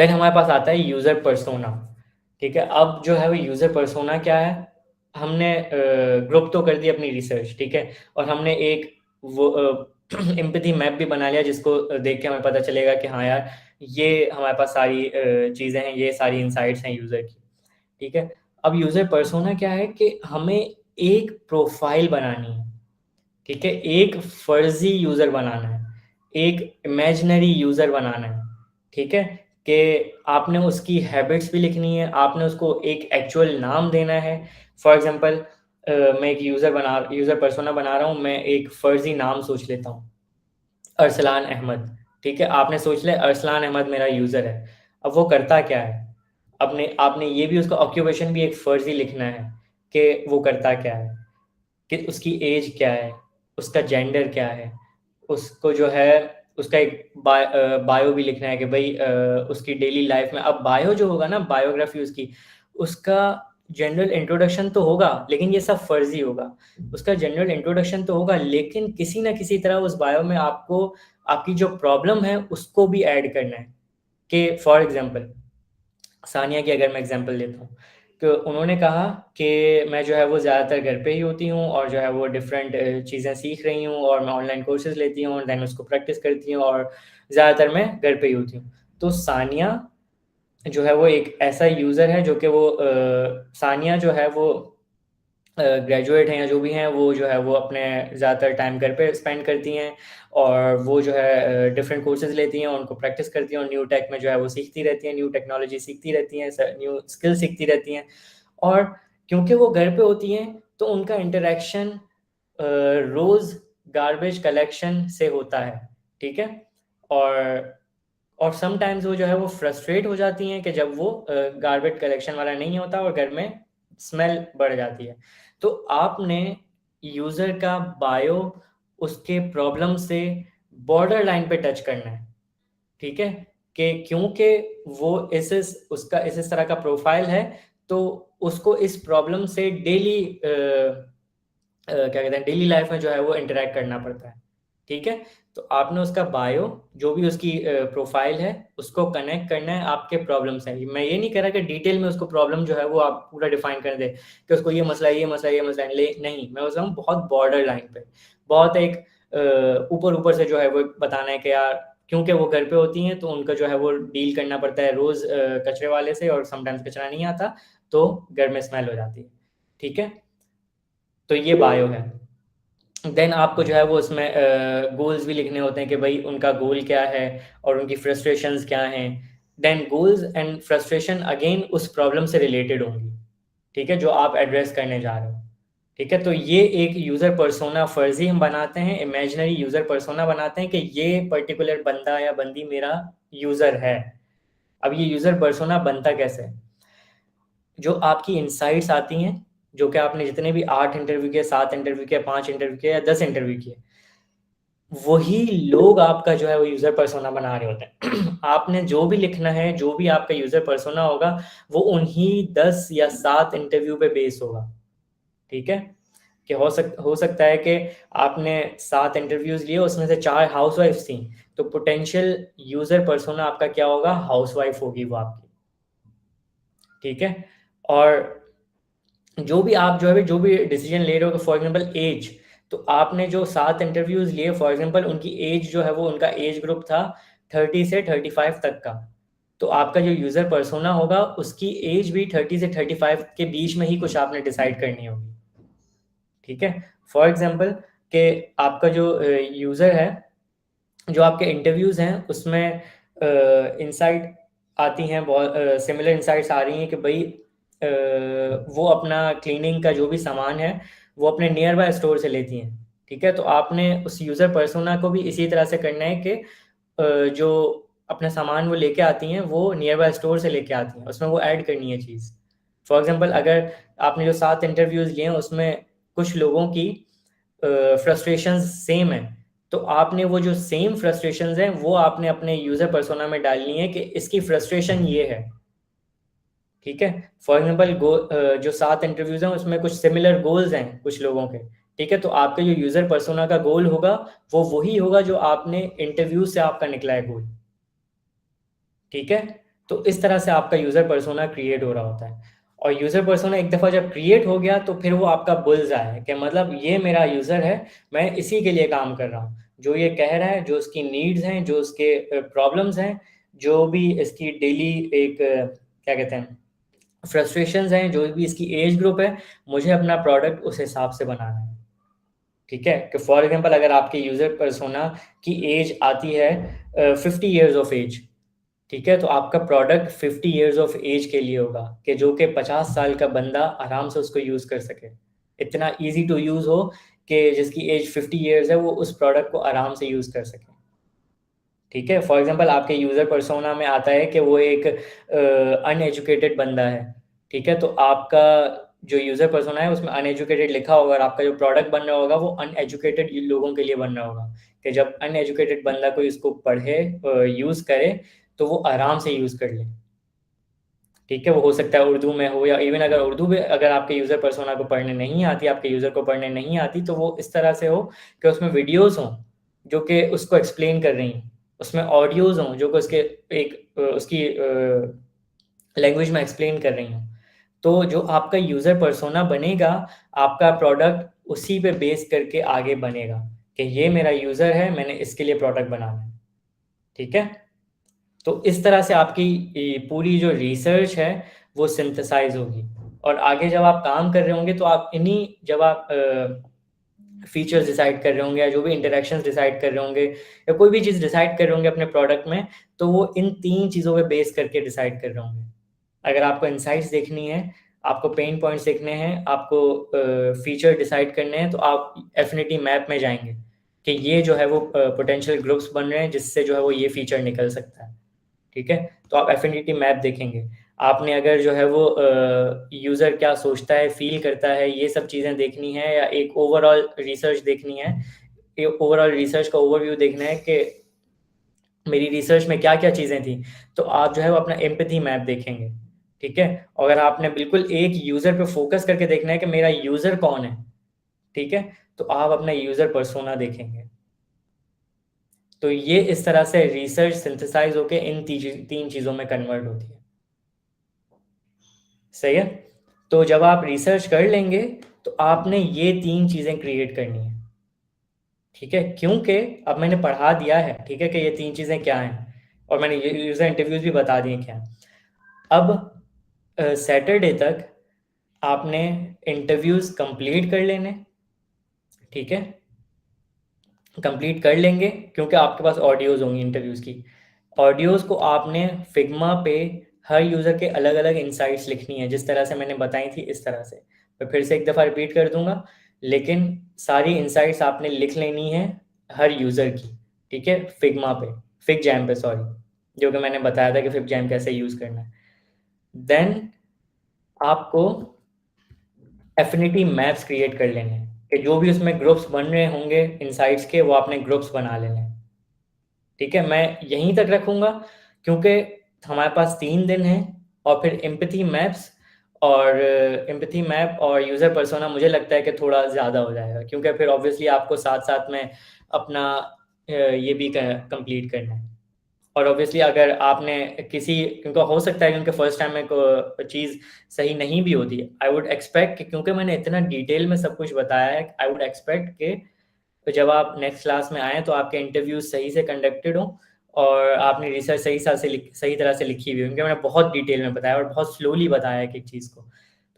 Then हमारे पास आता है यूज़र पर्सोना, ठीक है? अब जो है वो यूज़र पर्सोना क्या है? हमने ग्रुप तो कर दी अपनी रिसर्च, ठीक है? और हमने एक वो एम्पैथी मैप भी बना लिया जिसको देख के हमें पता चलेगा कि हाँ यार, ये हमारे पास सारी चीज़ें हैं, ये सारी इनसाइट्स हैं यूज़र की, ठीक है? अब यूज़र पर्सोना क्या है कि हमें एक प्रोफ़ाइल बनानी है, ठीक है? एक फ़र्ज़ी यूज़र बनाना है, एक इमेजिनरी यूज़र बनाना है, ठीक है? कि आपने उसकी हैबिट्स भी लिखनी है, आपने उसको एक एक्चुअल नाम देना है। फॉर एग्ज़ाम्पल मैं एक यूज़र पर्सोना बना रहा हूँ, मैं एक फ़र्ज़ी नाम सोच लेता हूँ, अरसलान अहमद, ठीक है? आपने सोच लिया अरसलान अहमद मेरा यूज़र है। अब वो करता क्या है? आपने आपने ये भी उसका ऑक्यूपेशन भी एक फ़र्ज़ी लिखना है कि वो करता क्या है? कि उसकी एज क्या है, उसका जेंडर क्या है, उसको जो है उसका एक बायो भी लिखना है कि भई उसकी डेली लाइफ़ में अब बायो जो होगा ना बायोग्राफ़ी उसकी, उसका जनरल इंट्रोडक्शन तो होगा, लेकिन ये सब फ़र्ज़ी होगा। उसका जनरल इंट्रोडक्शन तो होगा, लेकिन किसी न किसी तरह उस बायो में आपको आपकी जो प्रॉब्लम है, उसको भी ऐड करना है। कि फॉर एग्ज़ाम्पल सानिया की अगर मैं एग्ज़ाम्पल लेता हूँ, तो उन्होंने कहा कि मैं जो है वो ज़्यादातर घर पे ही होती हूँ और जो है वो डिफरेंट चीज़ें सीख रही हूँ और मैं ऑनलाइन कोर्सेज़ लेती हूँ और देन उसको प्रैक्टिस करती हूँ और ज़्यादातर मैं घर पे ही होती हूँ। तो सानिया जो है वो एक ऐसा यूज़र है जो कि वो सानिया जो है वो ग्रेजुएट हैं या जो भी हैं, वो जो है वो अपने ज़्यादातर टाइम घर पे स्पेंड करती हैं और वो जो है डिफरेंट कोर्सेज़ लेती हैं, उनको प्रैक्टिस करती हैं और न्यू टेक में जो है वो सीखती रहती हैं, न्यू टेक्नोलॉजी सीखती रहती हैं, न्यू स्किल सीखती रहती हैं। और क्योंकि वो घर पे होती हैं, तो उनका इंटरैक्शन रोज़ गार्बेज कलेक्शन से होता है, ठीक है? और और समटाइम्स वो जो है वो फ्रस्ट्रेट हो जाती हैं कि जब वो गार्बेज कलेक्शन वाला नहीं होता और घर में स्मेल बढ़ जाती है। तो आपने यूज़र का बायो उसके प्रॉब्लम से बॉर्डर लाइन पे टच करना है, ठीक है? कि क्योंकि वो इस उसका इस तरह का प्रोफ़ाइल है, तो उसको इस प्रॉब्लम से क्या कहते हैं डेली लाइफ़ में जो है वो इंटरैक्ट करना पड़ता है, ठीक है? तो आपने उसका बायो जो भी उसकी प्रोफ़ाइल है, उसको कनेक्ट करना है आपके प्रॉब्लम से। मैं ये नहीं कह रहा कि डिटेल में उसको प्रॉब्लम जो है वो आप पूरा डिफ़ाइन कर दें, कि उसको ये मसला है, ये मसला है, ये मसला है। नहीं, मैं बोल रहा हूँ बहुत बॉर्डर लाइन पे, बहुत एक ऊपर-ऊपर से जो है वो बताना है कि यार क्योंकि वो घर पे होती हैं, तो उनका जो है वो डील करना पड़ता है रोज़ कचरे वाले से और समटाइम्स कचरा नहीं आता, तो घर में स्मेल हो जाती है, ठीक है? तो ये बायो है। देन आपको जो है वो उसमें गोल्स भी लिखने होते हैं कि भई उनका गोल क्या है और उनकी फ्रस्ट्रेशंस क्या हैं। Then goals and frustration again उस प्रॉब्लम से रिलेटेड होंगी, ठीक है? जो आप एड्रेस करने जा रहे हो, ठीक है? तो ये एक यूज़र पर्सोना फ़र्ज़ी हम बनाते हैं, इमेजिनरी यूज़र पर्सोना बनाते हैं कि ये पर्टिकुलर बंदा या बंदी मेरा यूज़र है। अब ये यूज़र पर्सोना बनता कैसे है? जो आपकी इनसाइट्स आती हैं, जो कि आपने जितने भी 8 इंटरव्यू किए, 7 इंटरव्यू किए, 5 इंटरव्यू किए या 10 इंटरव्यू किए, वही लोग आपका जो है वो यूज़र पर्सोना बना रहे होते हैं। आपने जो भी लिखना है, जो भी आपका यूज़र पर्सोना होगा, वो उन्हीं 10 या 7 इंटरव्यू पे बेस होगा, ठीक है? कि हो सकता है कि आपने 7 इंटरव्यूज़ लिए, उसमें से 4 हाउसवाइफ़्स थीं, तो पोटेंशियल यूज़र पर्सोना आपका क्या होगा? हाउसवाइफ़ होगी वो आपकी, ठीक है? और जो भी डिसीजन ले रहे हो तो फॉर एग्जांपल एज, तो आपने जो 7 इंटरव्यूज़ लिए फॉर एग्जांपल उनकी एज जो है वो उनका एज ग्रुप था 30 से 35 तक का। तो आपका जो यूज़र पर्सोना होगा उसकी एज भी 30 से 35 के बीच में ही कुछ आपने डिसाइड करनी होगी, ठीक है? फॉर एग्जांपल कि आपका जो यूज़र है, जो आपके इंटरव्यूज़ हैं उसमें इनसाइट आती हैं बहुत सिमिलर इनसाइट्स आ रही हैं कि भई वो अपना क्लीनिंग का जो भी सामान है, वो अपने नियर बाय स्टोर से लेती हैं, ठीक है? तो आपने उस यूज़र पर्सोना को भी इसी तरह से करना है कि जो अपना सामान वो लेके आती हैं, वो नियर बाय स्टोर से लेके आती हैं, उसमें वो ऐड करनी है चीज़। फॉर एग्ज़ाम्पल अगर आपने जो 7 इंटरव्यूज़ लिए हैं, उसमें कुछ लोगों की फ्रस्ट्रेशंस सेम हैं, तो आपने वो जो सेम फ्रस्ट्रेशंस हैं, वो आपने अपने यूज़र पर्सोना में डालनी है कि इसकी फ्रस्ट्रेशन ये है, ठीक है? फॉर एग्ज़ाम्पल जो 7 इंटरव्यूज़ हैं, उसमें कुछ सिमिलर गोल्स हैं कुछ लोगों के, ठीक है? तो आपके जो यूज़र पर्सोना का गोल होगा, वो वही होगा जो आपने इंटरव्यू से आपका निकला है गोल, ठीक है? तो इस तरह से आपका यूज़र पर्सोना क्रिएट हो रहा होता है। और यूज़र पर्सोना एक दफ़ा जब क्रिएट हो गया तो फिर वो आपका बुल्स आई है कि मतलब ये मेरा यूज़र है, मैं इसी के लिए काम कर रहा हूँ। जो ये कह रहा है, जो उसकी नीड्स हैं, जो उसके प्रॉब्लम्स हैं, जो भी इसकी डेली एक क्या कहते हैं, फ्रस्ट्रेशंस हैं, जो भी इसकी एज ग्रुप है, मुझे अपना प्रोडक्ट उस हिसाब से बनाना है। ठीक है? कि फॉर एग्ज़ाम्पल अगर आपके यूज़र पर्सोना की एज आती है 50 इयर्स ऑफ एज, ठीक है? तो आपका प्रोडक्ट 50 इयर्स ऑफ एज के लिए होगा कि जो कि 50 साल का बंदा आराम से उसको यूज़ कर सके। इतना ईज़ी टू यूज़ हो कि जिसकी एज 50 इयर्स है, वो उस प्रोडक्ट को आराम से यूज़ कर सके। ठीक है? फॉर एग्ज़ाम्पल आपके यूज़र पर्सोना में आता है कि वो एक अनएजुकेटेड बंदा है, ठीक है? तो आपका जो यूज़र पर्सोना है उसमें अनएजुकेटेड लिखा होगा और आपका जो प्रोडक्ट बन रहा होगा वो अनएजुकेटेड लोगों के लिए बन रहा होगा, कि जब अनएजुकेटेड बंदा कोई इसको पढ़े यूज़ करे तो वो आराम से यूज़ कर ले। ठीक है? वो हो सकता है उर्दू में हो या इवन अगर उर्दू भी अगर आपके यूज़र पर्सोना को पढ़ने नहीं आती, आपके यूज़र को पढ़ने नहीं आती, तो वो इस तरह से हो कि उसमें वीडियोज़ हों, जो कि उसको एक्सप्लेन कर रही हों। उसमें ऑडियोज़ हों, जो कि उसके उसकी लैंग्वेज में एक्सप्लेन कर रही हों। तो जो आपका यूज़र पर्सोना बनेगा, आपका प्रोडक्ट उसी पे बेस करके आगे बनेगा, कि ये मेरा यूज़र है, मैंने इसके लिए प्रोडक्ट बनाना है। ठीक है? तो इस तरह से आपकी पूरी जो रिसर्च है वो सिंथेसाइज़ होगी और आगे जब आप काम कर रहे होंगे तो आप इन्हीं जब आप फीचर्स डिसाइड कर रहे होंगे या जो भी इंटरैक्शंस डिसाइड कर रहे होंगे या कोई भी चीज़ डिसाइड कर रहे होंगे अपने प्रोडक्ट में, तो वो इन 3 चीज़ों पे बेस करके डिसाइड कर रहे होंगे। अगर आपको इनसाइट्स देखनी है, आपको पेन पॉइंट्स देखने हैं, आपको फीचर डिसाइड करने हैं, तो आप एफिनिटी मैप में जाएँगे कि ये जो है वो पोटेंशियल ग्रुप्स बन रहे हैं जिससे जो है वो ये फीचर निकल सकता है। ठीक है? तो आप एफिनिटी मैप देखेंगे। आपने अगर जो है वो यूज़र क्या सोचता है, फ़ील करता है, ये सब चीज़ें देखनी है या एक ओवरऑल रिसर्च देखनी है, ये ओवरऑल रिसर्च का ओवरव्यू देखना है कि मेरी रिसर्च में क्या-क्या चीज़ें थी, तो आप जो है वो अपना एम्पैथी मैप देखेंगे, ठीक है? और अगर आपने बिल्कुल एक यूज़र पे फ़ोकस करके देखना है कि मेरा यूज़र कौन है, ठीक है? तो आप अपना यूज़र पर्सोना देखेंगे। तो ये इस तरह से रिसर्च सिंथेसाइज़ होके इन 3 चीज़ों में कन्वर्ट होती है। सही है? तो जब आप रिसर्च कर लेंगे, तो आपने ये 3 चीज़ें क्रिएट करनी है, ठीक है? क्योंकि अब मैंने पढ़ा दिया है, ठीक है, कि ये 3 चीज़ें क्या हैं और मैंने ये यूज़र इंटरव्यूज़ भी बता दिए क्या हैं। अब सैटरडे तक आपने इंटरव्यूज़ कंप्लीट कर लेने, ठीक है? कंप्लीट कर लेंगे क्योंकि आपके पास ऑडियोज़ होंगी इंटरव्यूज़ की। ऑडियोज़ को आपने फिग्मा पे हर यूज़र के अलग-अलग इनसाइट्स लिखनी है, जिस तरह से मैंने बताई थी इस तरह से। मैं फिर से एक दफ़ा रिपीट कर दूँगा, लेकिन सारी इनसाइट्स आपने लिख लेनी है हर यूज़र की, ठीक है? फिग्मा पे, फिगजैम पे सॉरी, जो कि मैंने बताया था कि फिगजैम कैसे यूज़ करना है। देन आपको एफिनिटी मैप्स क्रिएट कर लेने हैं, कि जो भी उसमें ग्रुप्स बन रहे होंगे इनसाइट्स के, वो आपने ग्रुप्स बना लेने हैं। ठीक है? मैं यहीं तक रखूँगा क्योंकि हमारे पास 3 दिन हैं और फिर एम्पैथी मैप और यूज़र पर्सोना मुझे लगता है कि थोड़ा ज़्यादा हो जाएगा क्योंकि फिर ऑब्वियसली आपको साथ-साथ में अपना ये भी क कंप्लीट करना है। और ऑब्वियसली अगर आपने किसी क्योंकि हो सकता है कि उनके फर्स्ट टाइम में चीज़ सही नहीं भी होती है। आई वुड एक्सपेक्ट कि क्योंकि मैंने इतना डिटेल में सब कुछ बताया है, आई वुड एक्सपेक्ट कि तो जब आप नेक्स्ट क्लास में आएँ तो आपके इंटरव्यूज़ सही से कंडक्टेड हों और आपने रिसर्च सही तरह से लिखी हुई हो क्योंकि मैंने बहुत डिटेल में बताया और बहुत स्लोली बताया एक-एक चीज़ को।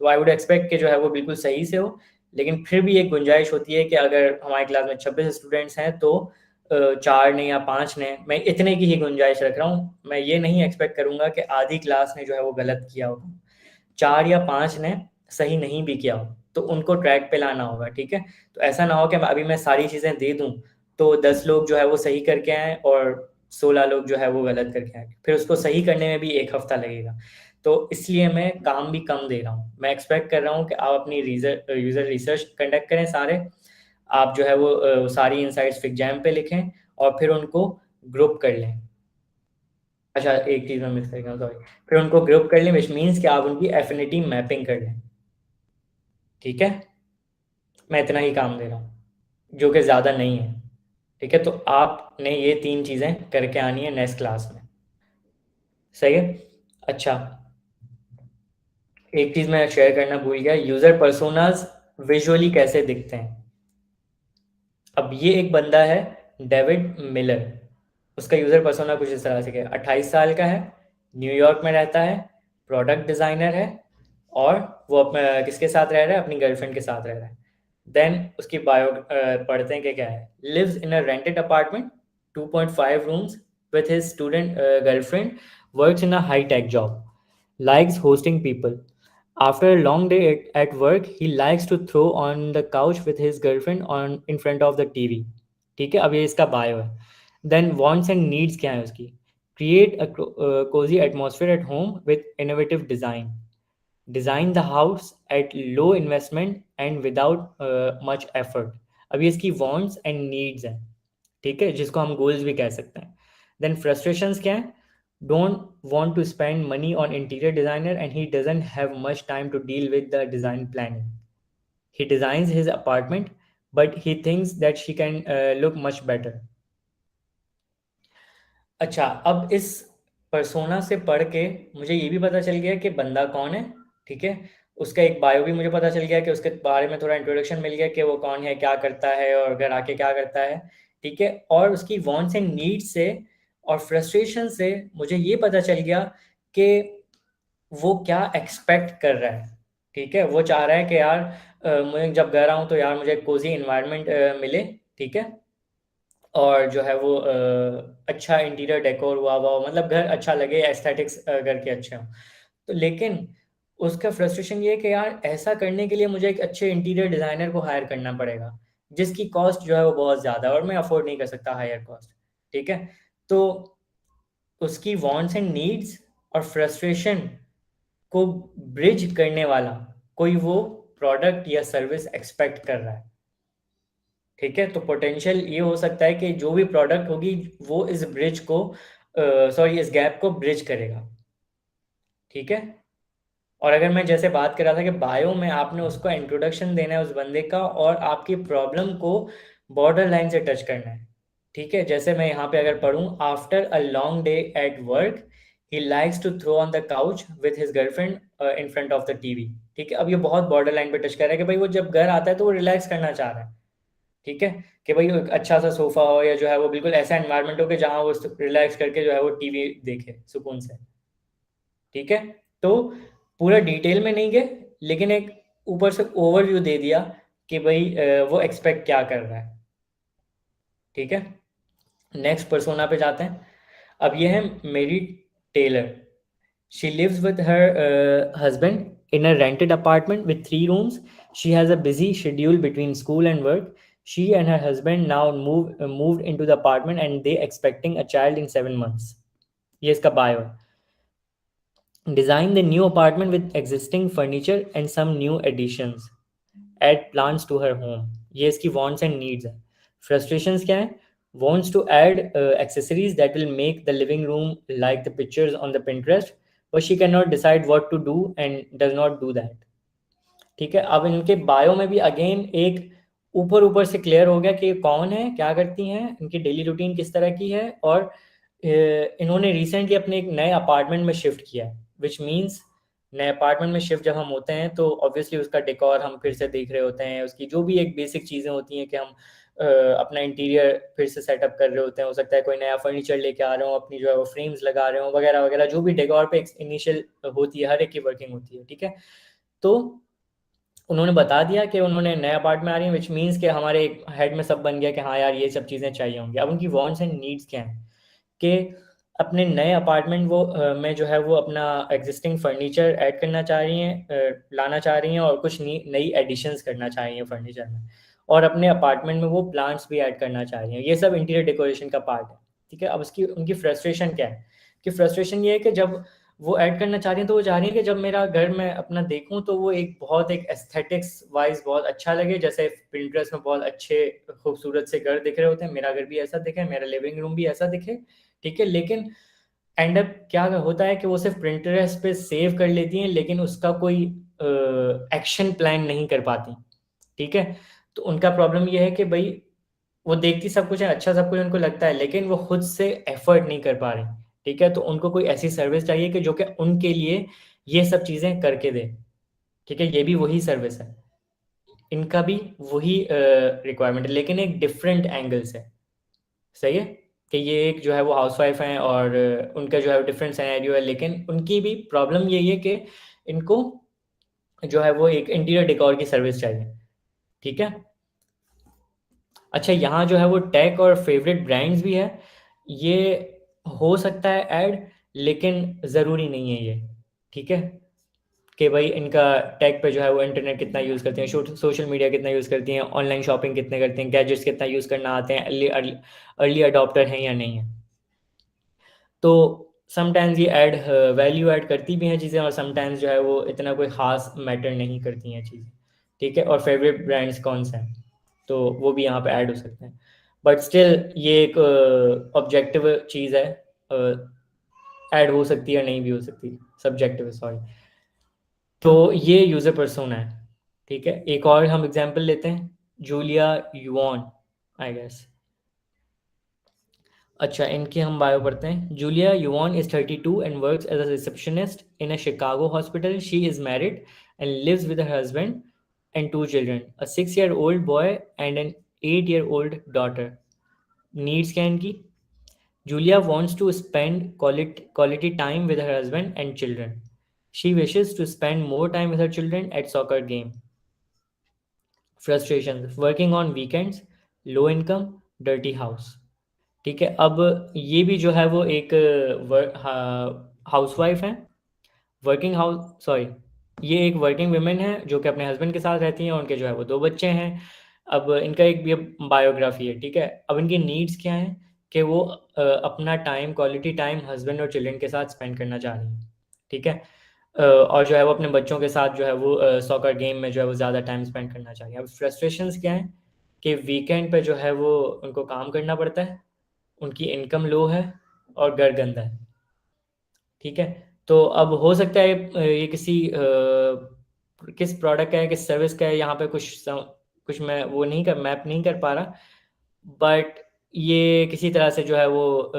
तो आई वुड एक्सपेक्ट कि जो है वो बिल्कुल सही से हो, लेकिन फिर भी एक गुंजाइश होती है कि अगर हमारी क्लास में 26 स्टूडेंट्स हैं तो 4 ने या 5 ने, मैं इतने की ही गुंजाइश रख रहा हूँ। मैं ये नहीं एक्सपेक्ट करूँगा कि आधी क्लास ने जो है वो गलत किया होगा। 4 या 5 ने सही नहीं भी किया हो, तो उनको ट्रैक पे लाना होगा, ठीक है? तो ऐसा ना हो कि अभी मैं सारी चीज़ें दे दूँ, तो 10 लोग जो है वो सही करके आएँ और 16 लोग जो है वो गलत करके आएँ। फिर उसको सही करने में भी 1 हफ़्ता लगेगा। तो इसलिए मैं काम भी कम दे रहा हूँ। मैं एक्सपेक्ट कर रहा हूँ कि आप अपनी यूज़र रिसर्च कंडक्ट करें सारे। आप जो है वो सारी इनसाइट्स फिगजैम पे लिखें और फिर उनको ग्रुप कर लें। अच्छा, एक चीज़ मैं मिस कर गया, सॉरी। फिर उनको ग्रुप कर लें व्हिच मीन्स कि आप उनकी एफिनिटी मैपिंग कर लें, ठीक है? मैं इतना ही काम दे रहा हूँ, जो कि ज़्यादा नहीं है, ठीक है? तो आपने ये 3 चीज़ें करके आनी है नेक्स्ट क्लास में, सही है? अच्छा, एक चीज मैं शेयर करना भूल गया, यूजर पर्सोनास विजुअली कैसे दिखते हैं। अब ये एक बंदा है, डेविड मिलर। उसका यूजर पर्सोना कुछ इस तरह से है, 28 साल का है, न्यूयॉर्क में रहता है, प्रोडक्ट डिजाइनर है, और वो किसके साथ रह रहा है, अपनी गर्लफ्रेंड के साथ रह रहा है। देन उसकी बायो पढ़ते हैं कि क्या है, lives in a rented apartment, 2.5 rooms with his student girlfriend, works in a high tech job, likes hosting people. After a long day at work, he likes to throw on the couch with his girlfriend on in front of the TV. ठीक है, अब ये इसका bio है। Then wants and needs क्या है उसकी, create a cozy atmosphere at home with innovative design the house at low investment and without much effort। अब ये इसकी wants and needs है, ठीक है, जिसको हम गोल्स भी कह सकते हैं। देन फ्रस्ट्रेशंस क्या है, don't want to spend money on interior designer and he doesn't have much time to deal with the design planning. He designs his apartment but he thinks that she can look much better. अच्छा, अब इस persona से पढ़ के मुझे ये भी पता चल गया कि बंदा कौन है, ठीक है। उसका एक बायो भी मुझे पता चल गया, कि उसके बारे में थोड़ा इंट्रोडक्शन मिल गया कि वो कौन है, क्या करता है और घर आके क्या करता है, ठीक है। और उसकी वांट्स एंड नीड्स से और फ्रस्ट्रेशन से मुझे ये पता चल गया कि वो क्या एक्सपेक्ट कर रहा है, ठीक है। वो चाह रहा है कि यार मैं जब घर आऊँ तो यार मुझे कोजी इन्वायरमेंट मिले, ठीक है। और जो है वो अच्छा इंटीरियर डेकोर हुआ हुआ हो, मतलब घर अच्छा लगे, एस्थेटिक्स घर के अच्छे हों। तो लेकिन उसका फ्रस्ट्रेशन ये है कि यार ऐसा करने के लिए मुझे एक अच्छे इंटीरियर डिज़ाइनर को हायर करना पड़ेगा, जिसकी कॉस्ट जो है वो बहुत ज़्यादा है और मैं अफोर्ड नहीं कर सकता हायर कॉस्ट, ठीक है। तो उसकी वांट्स एंड नीड्स और फ्रस्ट्रेशन को ब्रिज करने वाला कोई वो प्रोडक्ट या सर्विस एक्सपेक्ट कर रहा है, ठीक है। तो पोटेंशियल ये हो सकता है कि जो भी प्रोडक्ट होगी वो इस ब्रिज को, सॉरी, इस गैप को ब्रिज करेगा, ठीक है। और अगर मैं जैसे बात कर रहा था कि बायो में आपने उसको इंट्रोडक्शन देना है उस बंदे का, और आपकी प्रॉब्लम को बॉर्डर लाइन से टच करना है, ठीक है। जैसे मैं यहाँ पे अगर पढ़ूँ, after a long day at work he likes to throw on the couch with his girlfriend in front of the TV, ठीक है। अब ये बहुत बॉर्डर लाइन पे टच कर रहा है कि भाई वो जब घर आता है तो वो रिलैक्स करना चाह रहा है, ठीक है। कि भाई एक अच्छा सा सोफा हो, या जो है वो बिल्कुल ऐसा एनवायरनमेंट हो कि जहाँ वो रिलैक्स करके जो है वो टीवी देखे सुकून से, ठीक है। तो पूरा डिटेल में नहीं गए, लेकिन एक ऊपर से ओवरव्यू दे दिया कि भाई वो एक्सपेक्ट क्या कर रहा है, ठीक है। नेक्स्ट पर्सोना पे जाते हैं। अब ये है Mary Taylor. She lives with her husband in a rented apartment with 3 rooms. She has a busy schedule between school and work. She and her husband now moved into the apartment and they expecting a child in 7 months। ये इसका bio है। Design the new apartment with existing furniture and some new additions। Add plants to her home। ये इसकी wants and needs है। Frustrations क्या है? Wants to add accessories that will make the living room like the pictures on the Pinterest, but she cannot decide what to do and does not do that। ठीक है, अब इनके bio में भी again एक ऊपर ऊपर से क्लियर हो गया कि ये कौन है, क्या करती हैं, इनकी डेली रूटीन किस तरह की है, और इन्होंने रिसेंटली अपने एक नए अपार्टमेंट में शिफ्ट किया है। विच मीन्स नए अपार्टमेंट में शिफ्ट जब हम होते हैं तो ऑब्वियसली उसका डेकोर हम फिर से देख रहे होते हैं, उसकी जो भी एक बेसिक चीज़ें होती हैं कि हम अपना इंटीरियर फिर से सेटअप कर रहे होते हैं। हो सकता है कोई नया फर्नीचर लेके आ रहे हो, अपनी जो है वो फ्रेम्स लगा रहे हो, वगैरह वगैरह, जो भी डेकोर पे इनिशियल होती है, हर एक की वर्किंग होती है, ठीक है। तो उन्होंने बता दिया कि उन्होंने नए अपार्टमेंट आ रही है, विच मीन्स कि हमारे एक हेड में सब बन गया कि हाँ यार ये सब चीज़ें चाहिए होंगी। अब उनकी वांट्स एंड नीड्स क्या हैं कि अपने नए अपार्टमेंट वो में जो है वो अपना एग्जिस्टिंग फर्नीचर ऐड करना चाह रही हैं, लाना चाह रही हैं, और कुछ नई एडिशंस करना चाह रही हैं फर्नीचर में, और अपने अपार्टमेंट में वो प्लांट्स भी ऐड करना चाह रही हैं। ये सब इंटीरियर डेकोरेशन का पार्ट है, ठीक है। अब उसकी उनकी फ्रस्ट्रेशन क्या है, कि फ्रस्ट्रेशन ये है कि जब वो ऐड करना चाह रही हैं तो वो चाह रही हैं कि जब मेरा घर मैं अपना देखूं तो वो एक बहुत एक एस्थेटिक्स वाइज बहुत अच्छा लगे, जैसे पिंटरेस्ट में बहुत अच्छे खूबसूरत से घर दिख रहे होते हैं, मेरा घर भी ऐसा दिखे, मेरा लिविंग रूम भी ऐसा दिखे, ठीक है। लेकिन एंड अप क्या होता है कि वो सिर्फ प्रिंटरेस्ट पे सेव कर लेती हैं, लेकिन उसका कोई एक्शन प्लान नहीं कर पाती, ठीक है। तो उनका प्रॉब्लम ये है कि भाई वो देखती सब कुछ है, अच्छा सब कुछ उनको लगता है, लेकिन वो खुद से एफर्ट नहीं कर पा रही, ठीक है, तो उनको कोई ऐसी सर्विस चाहिए कि जो कि उनके लिए ये सब चीज़ें करके दे। ठीक है, ये भी वही सर्विस है, इनका भी वही रिक्वायरमेंट है, लेकिन एक डिफरेंट एंगल से। सही है कि ये एक जो है वो हाउसवाइफ हैं और उनका जो है डिफरेंट सिनेरियो है, लेकिन उनकी भी प्रॉब्लम यही है कि इनको जो है वो एक इंटीरियर डेकोर की सर्विस चाहिए। ठीक है। अच्छा, यहाँ जो है वो टेक और फेवरेट ब्रांड्स भी है, ये हो सकता है ऐड, लेकिन ज़रूरी नहीं है ये। ठीक है, कि भाई इनका टेक पे जो है वो इंटरनेट कितना यूज़ करते हैं, सोशल मीडिया कितना यूज़ करती हैं, ऑनलाइन शॉपिंग कितने करते हैं, गैजेट्स कितना यूज़ करना आते हैं, अर्ली अडॉप्टर हैं या नहीं है। तो समटाइम्स ये ऐड वैल्यू ऐड करती भी हैं चीज़ें, और समटाइम्स जो है वो इतना कोई ख़ास मैटर नहीं करती हैं चीज़ें। ठीक है, और फेवरेट ब्रांड्स कौन से हैं, तो वो भी यहाँ पे ऐड हो सकते हैं। बट स्टिल ये एक ऑब्जेक्टिव चीज़ है, ऐड हो सकती है, नहीं भी हो सकती, सब्जेक्टिव है, सॉरी। तो ये यूज़र पर्सोना है। ठीक है, एक और हम एग्जांपल लेते हैं, जूलिया युवान, आई गेस। अच्छा, इनकी हम बायो पढ़ते हैं। Julia Yuan is 32 and works as a receptionist in a Chicago hospital. She is married and lives with her husband and two children, a 6 year old boy and an 8 year old daughter. Needs क्या है इनकी? Julia wants to spend quality time with her husband and children. She wishes to spend more time with her children at soccer game. Frustrations, working on weekends, low income, dirty house. ठीक है, अब ये भी जो है वो एक housewife है, वर्किंग हाउस सॉरी, ये एक वर्किंग वुमेन है जो कि अपने हस्बैंड के साथ रहती हैं, उनके जो है वो 2 बच्चे हैं। अब इनका एक भी बायोग्राफी है। ठीक है, अब इनकी नीड्स क्या हैं कि वो अपना टाइम, क्वालिटी टाइम हस्बैंड और चिल्ड्रन के साथ स्पेंड करना चाह रही हैं। ठीक है, और जो है वो अपने बच्चों के साथ जो है वो सॉकर गेम में जो है वो ज़्यादा टाइम स्पेंड करना चाह रही हैं। अब फ्रस्ट्रेशंस क्या हैं कि वीकेंड पे जो है वो उनको काम करना पड़ता है, उनकी इनकम लो है और घर गंदा है। ठीक है, तो अब हो सकता है ये किसी किस प्रोडक्ट का है, किस सर्विस का है, यहाँ पे कुछ मैं वो नहीं कर मैप नहीं कर पा रहा, बट ये किसी तरह से जो है वो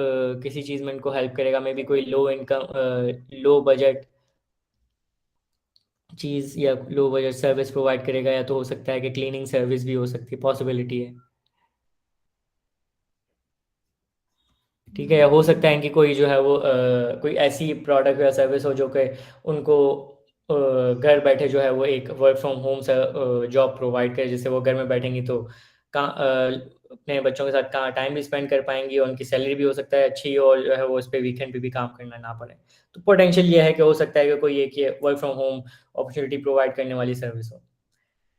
किसी चीज़ में इनको हेल्प करेगा, मे बी कोई लो इनकम, लो बजट चीज़ या लो बजट सर्विस प्रोवाइड करेगा, या तो हो सकता है कि क्लीनिंग सर्विस भी हो सकती है, पॉसिबिलिटी है। ठीक है, या हो सकता है इनकी कोई जो है वो कोई ऐसी प्रोडक्ट या सर्विस हो जो कि उनको घर बैठे जो है वो एक वर्क फ्रॉम होम से जॉब प्रोवाइड करे, जिससे वो घर में बैठेंगी तो कहाँ अपने बच्चों के साथ कहाँ टाइम भी स्पेंड कर पाएंगी, और उनकी सैलरी भी हो सकता है अच्छी, और जो है वो उस पर वीकेंड पे भी काम करना ना पड़े। तो पोटेंशियल ये है कि हो सकता है कि कोई एक ये work from home opportunity provide करने वाली सर्विस हो।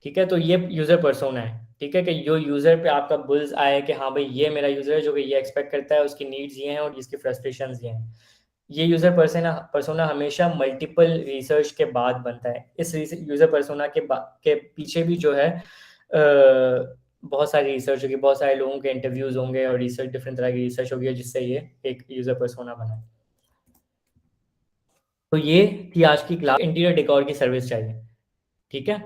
ठीक है, तो ये यूज़र पर्सोना है। ठीक है, कि जो यूज़र पे आपका बुल्स आए कि हाँ भाई ये मेरा यूज़र है जो कि ये एक्सपेक्ट करता है, उसकी नीड्स ये हैं और इसकी फ्रस्ट्रेशंस ये हैं। ये यूज़र पर्सोना पर्सोना हमेशा मल्टीपल रिसर्च के बाद बनता है। इस यूज़र पर्सोना के पीछे भी जो है बहुत सारी रिसर्च होगी, बहुत सारे लोगों के इंटरव्यूज़ होंगे और रिसर्च, डिफरेंट तरह की रिसर्च होगी, जिससे ये एक यूज़र पर्सोना बना है। तो ये थी आज की क्लास, इंटीरियर डेकोर की सर्विस चाहिए। ठीक है।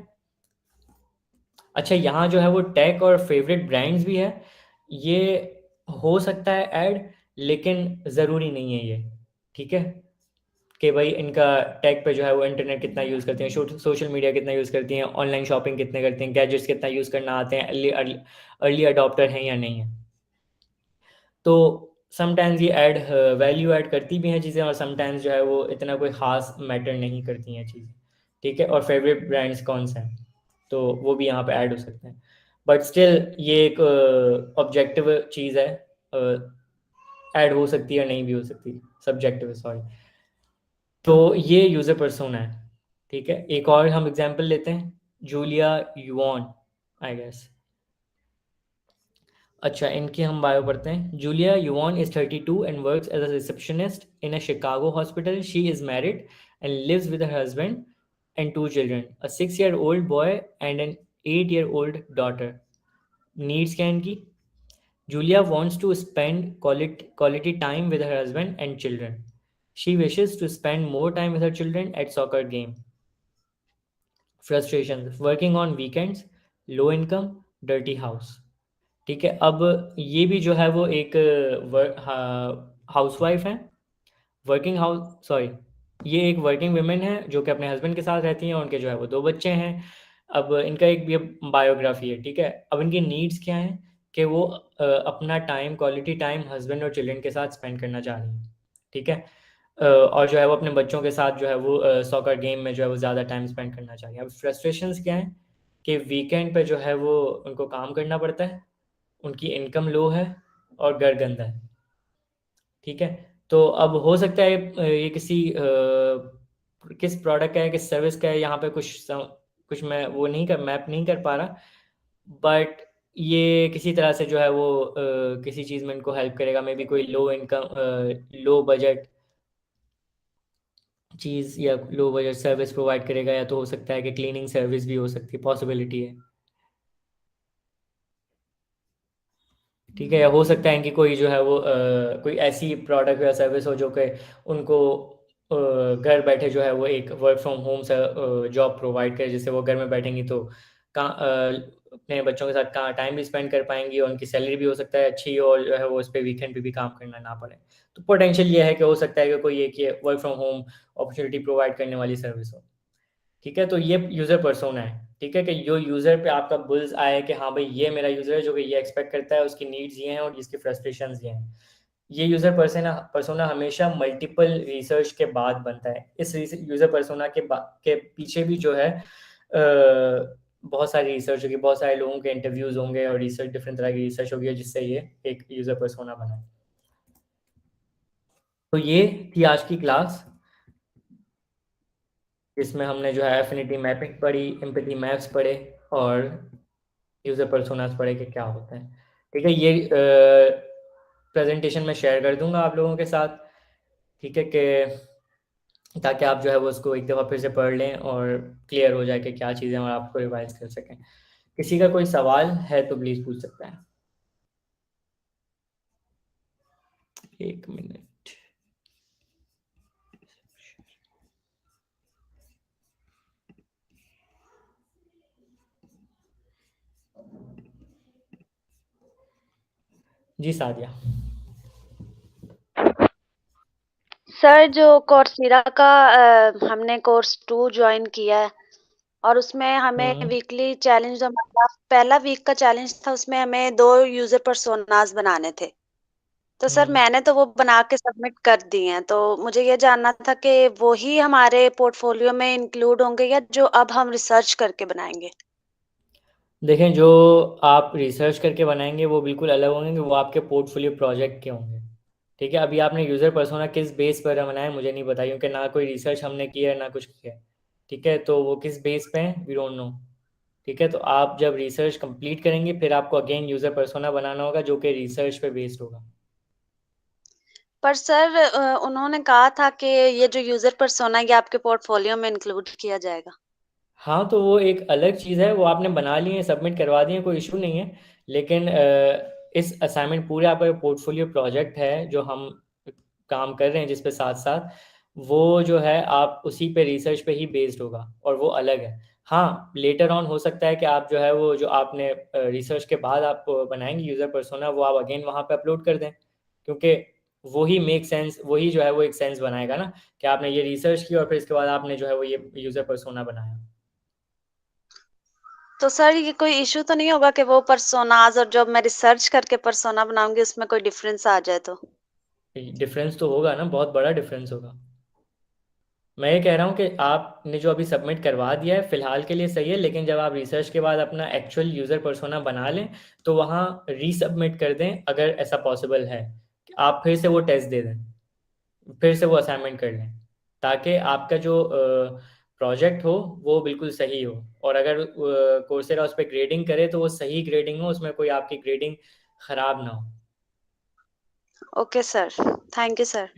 अच्छा, यहाँ जो है वो टेक और फेवरेट ब्रांड्स भी है, ये हो सकता है ऐड, लेकिन ज़रूरी नहीं है ये। ठीक है, कि भाई इनका टेक पे जो है वो इंटरनेट कितना यूज़ करते हैं, सोशल मीडिया कितना यूज़ करती हैं, ऑनलाइन शॉपिंग कितने करते हैं, गैजेट्स कितना यूज़ करना आते हैं, अर्ली अडॉप्टर हैं या नहीं है। तो समटाइम्स ये ऐड वैल्यू ऐड करती भी हैं चीज़ें, और समटाइम्स जो है वो इतना कोई ख़ास मैटर नहीं करती हैं चीज़ें। ठीक है, और फेवरेट ब्रांड्स कौन से हैं, तो वो भी यहाँ पे ऐड हो सकते हैं। बट स्टिल ये एक ऑब्जेक्टिव चीज़ है, ऐड हो सकती है, नहीं भी हो सकती, सब्जेक्टिव है, सॉरी। तो ये यूज़र पर्सोना है। ठीक है, एक और हम एग्जांपल लेते हैं, जूलिया युवान, आई गेस। अच्छा, इनकी हम बायो पढ़ते हैं। Julia Yuan is 32 and works as a receptionist in a Chicago hospital. She is married and lives with her husband and two children, a 6 year old boy and an 8 year old daughter. Needs क्या है इनकी? Julia wants to spend quality time with her husband and children. She wishes to spend more time with her children at soccer game. Frustrations, working on weekends, low income, dirty house. ठीक है, अब ये भी जो है वो एक housewife है, वर्किंग हाउस सॉरी, ये एक वर्किंग वुमेन है जो कि अपने हस्बैंड के साथ रहती हैं और उनके जो है वो 2 बच्चे हैं। अब इनका एक ये बायोग्राफी है, ठीक है? अब इनकी नीड्स क्या हैं कि वो अपना टाइम, क्वालिटी टाइम हस्बैंड और चिल्ड्रन के साथ स्पेंड करना चाह रही हैं, ठीक है? और जो है वो अपने बच्चों के साथ जो है वो सॉकर गेम में जो है वो ज़्यादा टाइम स्पेंड करना चाह रही हैं। अब फ्रस्ट्रेशंस क्या हैं कि वीकेंड पे जो है वो उनको काम करना पड़ता है, उनकी इनकम लो है और घर गंदा है, ठीक है? तो अब हो सकता है ये किसी किस प्रोडक्ट का है, किस सर्विस का है, यहाँ पे कुछ मैं वो नहीं कर मैप नहीं कर पा रहा, बट ये किसी तरह से जो है वो किसी चीज़ में इनको हेल्प करेगा। मे बी कोई लो इनकम, लो बजट चीज़ या लो बजट सर्विस प्रोवाइड करेगा, या तो हो सकता है कि क्लीनिंग सर्विस भी हो सकती है, पॉसिबिलिटी है, ठीक है? या हो सकता है इनकी कोई जो है वो कोई ऐसी प्रोडक्ट या सर्विस हो जो कि उनको घर बैठे जो है वो एक वर्क फ्रॉम होम से जॉब प्रोवाइड करे, जिससे वो घर में बैठेंगी तो अपने बच्चों के साथ कहाँ टाइम भी स्पेंड कर पाएंगी और उनकी सैलरी भी हो सकता है अच्छी, और जो है वो उस पर वीकेंड पे भी काम करना ना पड़े। तो पोटेंशियल ये है कि हो सकता है कि कोई एक ये work from home opportunity provide करने वाली सर्विस हो, ठीक है? तो ये यूज़र पर्सोना है, ठीक है? कि जो यूज़र पे आपका बुल्स आए कि हाँ भाई ये मेरा यूज़र है जो कि ये एक्सपेक्ट करता है, उसकी नीड्स ये हैं और इसकी फ्रस्ट्रेशंस ये हैं। ये यूज़र पर्सोना पर्सोना हमेशा मल्टीपल रिसर्च के बाद बनता है। इस यूज़र पर्सोना के पीछे भी जो है बहुत सारी रिसर्च होगी, बहुत सारे लोगों के इंटरव्यूज़ होंगे और रिसर्च, डिफरेंट तरह की रिसर्च होगी जिससे ये एक यूज़र पर्सोना बना है। तो ये थी आज की क्लास, जिसमें हमने जो है एफिनिटी मैपिंग पढ़ी, एम्पैथी मैप्स पढ़े और यूज़र पर्सोनास पढ़े कि क्या होता है, ठीक है? ये प्रेजेंटेशन में शेयर कर दूंगा आप लोगों के साथ, ठीक है? कि ताकि आप जो है वो उसको एक दफ़ा फिर से पढ़ लें और क्लियर हो जाए कि क्या चीज़ें और आपको रिवाइज कर सकें। किसी का कोई सवाल है तो प्लीज़ पूछ सकते हैं। 1 मिनट। जी सादिया। सर जो कोर्सेरा का हमने कोर्स 2 ज्वाइन किया है और उसमें हमें हम्म। वीकली चैलेंज जो हमारा पहला वीक का चैलेंज था उसमें हमें 2 यूजर पर्सोनास बनाने थे। तो सर हम्म। मैंने तो वो बना के सबमिट कर दिए हैं। तो मुझे ये जानना था कि वो ही हमारे पोर्टफोलियो में इंक्लूड होंगे या जो अब हम रिसर्च करके बनाएंगे? देखें, जो आप रिसर्च करके बनाएंगे वो बिल्कुल अलग होंगे, वो आपके पोर्टफोलियो प्रोजेक्ट के होंगे, ठीक है? अभी आपने यूज़र पर्सोना किस बेस पर बनाया है मुझे नहीं पता, क्योंकि ना कोई रिसर्च हमने किया है ना कुछ किया है, ठीक है? तो वो किस बेस पे है वी डोंट नो, ठीक है? तो आप जब रिसर्च कंप्लीट करेंगे फिर आपको अगेन यूज़र पर्सोना बनाना होगा जो कि रिसर्च पे बेस्ड होगा। पर सर उन्होंने कहा था कि ये जो यूजर पर्सोना ये आपके पोर्टफोलियो में इंक्लूड किया जाएगा। हाँ, तो वो एक अलग चीज़ है, वो आपने बना लिए हैं, सबमिट करवा दिए हैं, कोई इशू नहीं है। लेकिन इस असाइनमेंट पूरे आपका पोर्टफोलियो प्रोजेक्ट है जो हम काम कर रहे हैं जिस पे साथ-साथ, वो जो है आप उसी पे रिसर्च पे ही बेस्ड होगा और वो अलग है। हाँ, लेटर ऑन हो सकता है कि आप जो है वो जो आपने रिसर्च के बाद आप बनाएँगे यूज़र पर्सोना, वो आप अगेन वहाँ पे अपलोड कर दें। क्योंकि वही मेक सेंस, वही जो है वो एक सेंस बनाएगा ना कि आपने ये रिसर्च की और फिर इसके बाद आपने जो है वो ये यूज़र पर्सोना बनाया। तो सर ये कोई इश्यू तो नहीं होगा कि वो पर्सोनास और जब मैं रिसर्च करके पर्सोना बनाऊंगी उसमें कोई डिफरेंस आ जाए तो? डिफरेंस तो होगा ना, बहुत बड़ा डिफरेंस होगा। मैं ये कह रहा हूँ कि आपने जो अभी सबमिट करवा दिया है फिलहाल के लिए सही है, लेकिन जब आप रिसर्च के बाद अपना एक्चुअल यूज़र पर्सोना बना लें तो वहाँ रीसबमिट कर दें अगर ऐसा पॉसिबल है। आप फिर से वो टेस्ट दे दें, फिर से वो असाइनमेंट कर लें, ताकि आपका जो प्रोजेक्ट हो वो बिल्कुल सही हो, और अगर कोर्सेरा उस पर ग्रेडिंग करे तो वो सही ग्रेडिंग हो, उसमें कोई आपकी ग्रेडिंग ख़राब ना हो। Okay sir, thank you sir.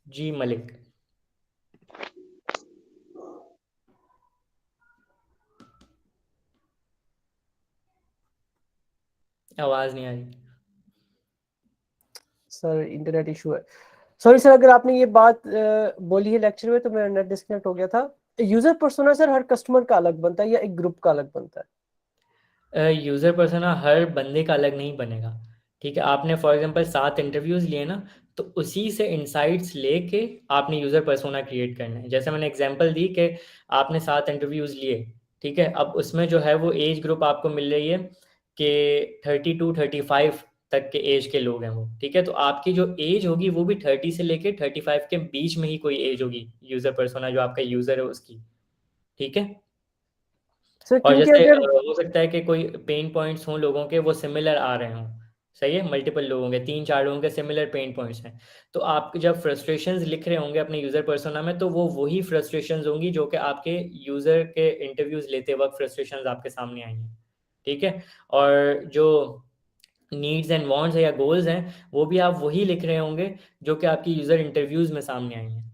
जी मलिक। आवाज़ नहीं आ रही। सर इंटरनेट इशू है। सॉरी सर, अगर आपने ये बात बोली है लेक्चर में तो मेरा नेट डिस्कनेक्ट हो गया था। यूजर पर्सोना सर हर कस्टमर का अलग बनता है या एक ग्रुप का अलग बनता है? यूज़र पर्सोना हर बंदे का अलग नहीं बनेगा, ठीक है, आपने फॉर एग्जांपल 7 इंटरव्यूज लिए ना, तो उसी से इंसाइट्स लेके आपने यूज़र पर्सोना क्रिएट करना है। जैसे मैंने एग्जांपल दी कि आपने 7 इंटरव्यूज लिए, ठीक है, अब उसमें जो है वो एज ग्रुप आपको मिल रही है कि 30 to 35 तक के एज के लोग हैं वो, ठीक है, तो आपकी जो एज होगी वो भी 30 से लेके 35 के बीच में ही कोई एज होगी यूज़र पर्सोना जो आपका यूज़र है उसकी, ठीक है। सर और क्योंकि जैसे अगर हो सकता है कि कोई पेन पॉइंट्स हों लोगों के, वो सिमिलर आ रहे हों, सही है, मल्टीपल लोगों के, 3-4 लोगों के सिमिलर पेन पॉइंट्स हैं, तो आप जब फ्रस्ट्रेशंस लिख रहे होंगे अपने यूज़र पर्सोना में, तो वो वही फ्रस्ट्रेशंस होंगी जो कि आपके यूज़र के इंटरव्यूज़ लेते वक्त फ्रस्ट्रेशंस आपके सामने आई हैं, ठीक है। और जो नीड्स एंड वांट्स है या गोल्स हैं, वो भी आप वही लिख रहे होंगे जो कि आपकी यूज़र इंटरव्यूज़ में सामने आई हैं।